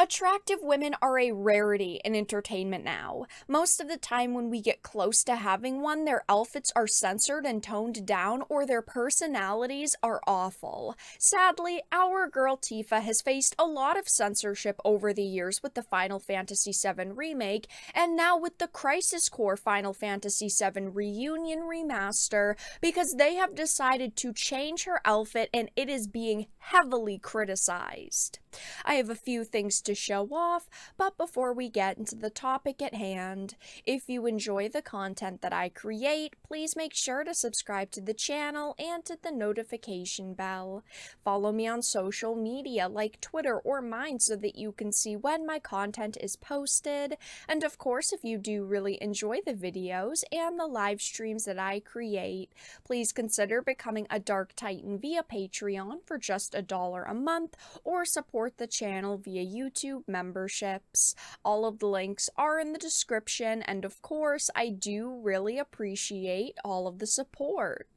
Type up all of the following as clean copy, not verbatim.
Attractive women are a rarity in entertainment now. Most of the time, when we get close to having one, their outfits are censored and toned down, or their personalities are awful. Sadly, our girl Tifa has faced a lot of censorship over the years with the Final Fantasy VII Remake, and now with the Crisis Core Final Fantasy VII Reunion Remaster, because they have decided to change her outfit and it is being heavily criticized. I have a few things to show off, but before we get into the topic at hand, if you enjoy the content that I create, please make sure to subscribe to the channel and hit the notification bell. Follow me on social media like Twitter or mine so that you can see when my content is posted. And of course, if you do really enjoy the videos and the live streams that I create, please consider becoming a Dark Titan via Patreon for just $1 a month, or support the channel via YouTube memberships. All of the links are in the description, and of course, I do really appreciate all of the support.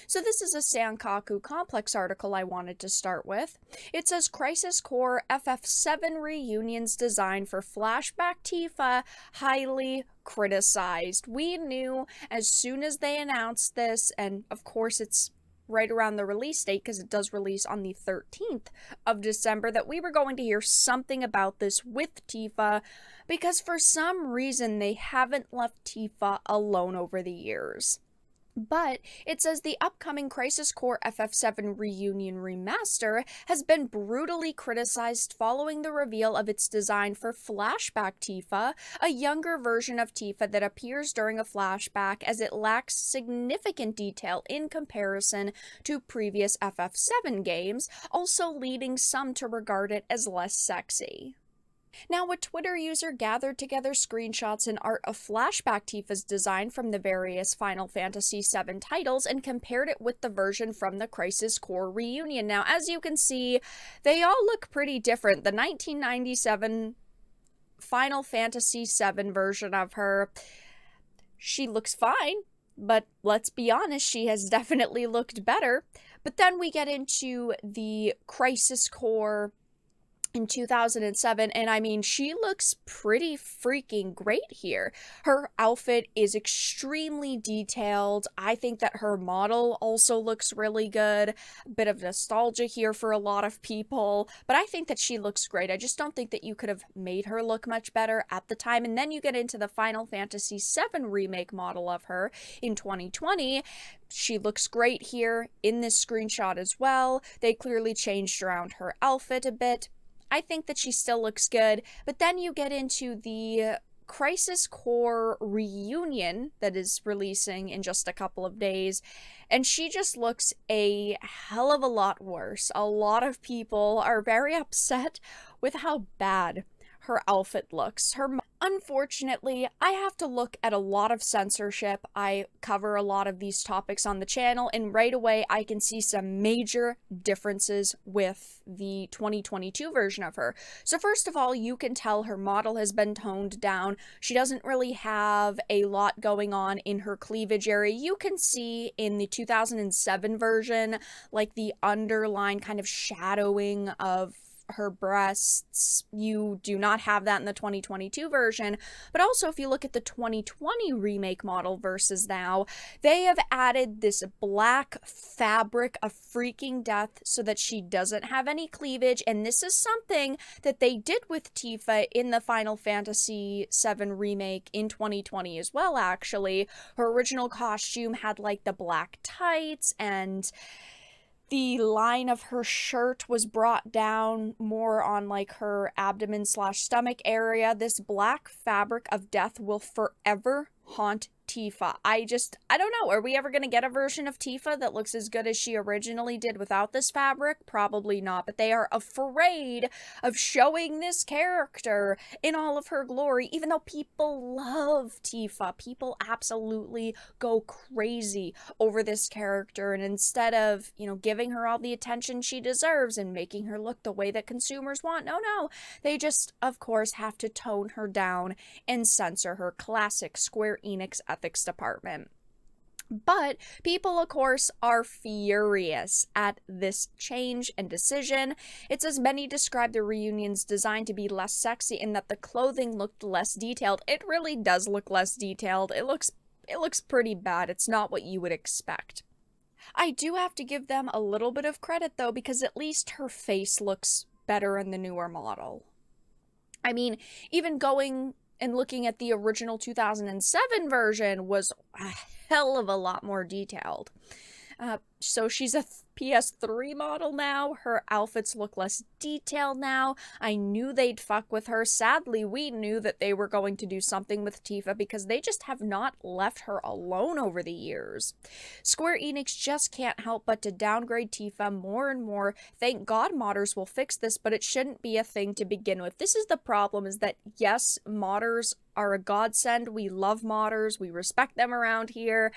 So this is a Sankaku Complex article I wanted to start with. It says Crisis Core FF7 Reunion's design for Flashback Tifa highly criticized. We knew as soon as they announced this, and of course it's right around the release date because it does release on the 13th of December, that we were going to hear something about this with Tifa, because for some reason they haven't left Tifa alone over the years. But it says the upcoming Crisis Core FF7 Reunion Remaster has been brutally criticized following the reveal of its design for Flashback Tifa, a younger version of Tifa that appears during a flashback, as it lacks significant detail in comparison to previous FF7 games, also leading some to regard it as less sexy. Now, a Twitter user gathered together screenshots and art of Flashback Tifa's design from the various Final Fantasy VII titles and compared it with the version from the Crisis Core Reunion. Now, as you can see, they all look pretty different. The 1997 Final Fantasy VII version of her, she looks fine, but let's be honest, she has definitely looked better. But then we get into the Crisis Core in 2007, and I mean, she looks pretty freaking great here. Her outfit is extremely detailed. I think that her model also looks really good. A bit of nostalgia here for a lot of people, but I think that she looks great. I just don't think that you could have made her look much better at the time. And then you get into the Final Fantasy VII remake model of her in 2020. She looks great here in this screenshot as well. They clearly changed around her outfit a bit. I think that she still looks good, but then you get into the Crisis Core Reunion that is releasing in just a couple of days, and she just looks a hell of a lot worse. A lot of people are very upset with how bad her outfit looks. Unfortunately, I have to look at a lot of censorship. I cover a lot of these topics on the channel, and right away I can see some major differences with the 2022 version of her. So first of all, you can tell her model has been toned down. She doesn't really have a lot going on in her cleavage area. You can see in the 2007 version, like the underline kind of shadowing of her breasts. You do not have that in the 2022 version. But also, if you look at the 2020 remake model versus now, they have added this black fabric of freaking death so that she doesn't have any cleavage. And this is something that they did with Tifa in the Final Fantasy VII remake in 2020 as well, actually. Her original costume had like the black tights, and the line of her shirt was brought down more on like her abdomen / stomach area. This black fabric of death will forever haunt Tifa. I don't know. Are we ever going to get a version of Tifa that looks as good as she originally did without this fabric? Probably not, but they are afraid of showing this character in all of her glory, even though people love Tifa. People absolutely go crazy over this character, and instead of, giving her all the attention she deserves and making her look the way that consumers want, no, they just, of course, have to tone her down and censor her. Classic Square Enix ethics department. But people, of course, are furious at this change and decision. It says many describe the reunion's design to be less sexy in that the clothing looked less detailed. It really does look less detailed. It looks pretty bad. It's not what you would expect. I do have to give them a little bit of credit though, because at least her face looks better in the newer model. I mean, even going and looking at the original 2007 version was a hell of a lot more detailed. So she's a PS3 model now. Her outfits look less detailed now. I knew they'd fuck with her. Sadly, we knew that they were going to do something with Tifa because they just have not left her alone over the years. Square Enix just can't help but to downgrade Tifa more and more. Thank God modders will fix this, but it shouldn't be a thing to begin with. This is the problem, is that yes, modders are a godsend. We love modders. We respect them around here.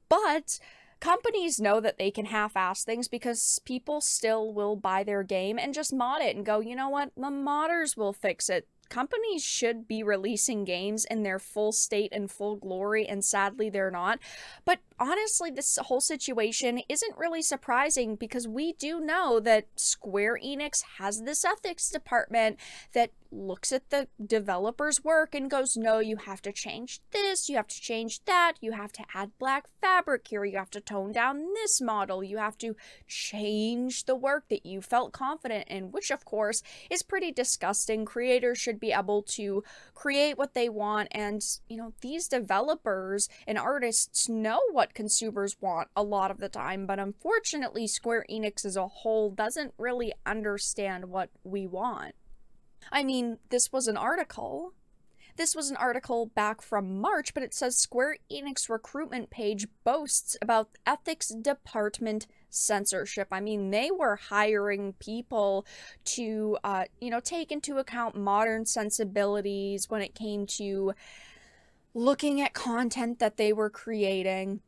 But companies know that they can half-ass things because people still will buy their game and just mod it and go, you know what, the modders will fix it. Companies should be releasing games in their full state and full glory, and sadly they're not. But honestly, this whole situation isn't really surprising because we do know that Square Enix has this ethics department that looks at the developer's work and goes, no, you have to change this, you have to change that, you have to add black fabric here, you have to tone down this model, you have to change the work that you felt confident in, which of course is pretty disgusting. Creators should be able to create what they want, and these developers and artists know what consumers want a lot of the time, but unfortunately Square Enix as a whole doesn't really understand what we want. I mean, this was an article back from March, but it says Square Enix recruitment page boasts about ethics department censorship. I mean, they were hiring people to, take into account modern sensibilities when it came to looking at content that they were creating.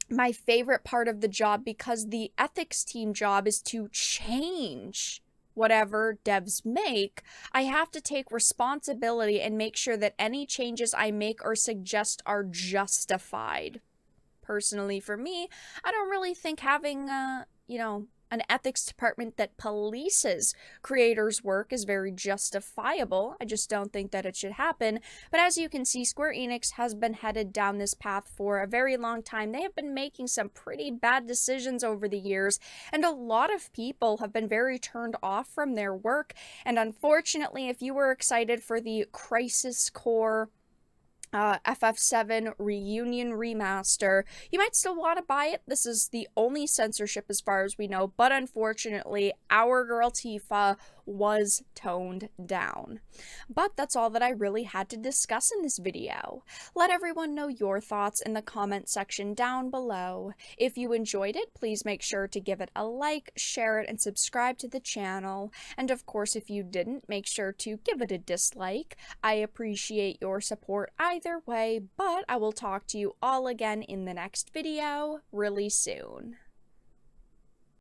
My favorite part of the job, because the ethics team job is to change whatever devs make, I have to take responsibility and make sure that any changes I make or suggest are justified. Personally, for me, I don't really think having, an ethics department that polices creators' work is very justifiable. I just don't think that it should happen. But as you can see, Square Enix has been headed down this path for a very long time. They have been making some pretty bad decisions over the years, and a lot of people have been very turned off from their work. And unfortunately, if you were excited for the Crisis Core FF7 Reunion Remaster, you might still want to buy it. This is the only censorship as far as we know, but unfortunately, our girl Tifa was toned down. But that's all that I really had to discuss in this video. Let everyone know your thoughts in the comment section down below. If you enjoyed it, please make sure to give it a like, share it, and subscribe to the channel. And of course, if you didn't, make sure to give it a dislike. I appreciate your support either way, but I will talk to you all again in the next video really soon.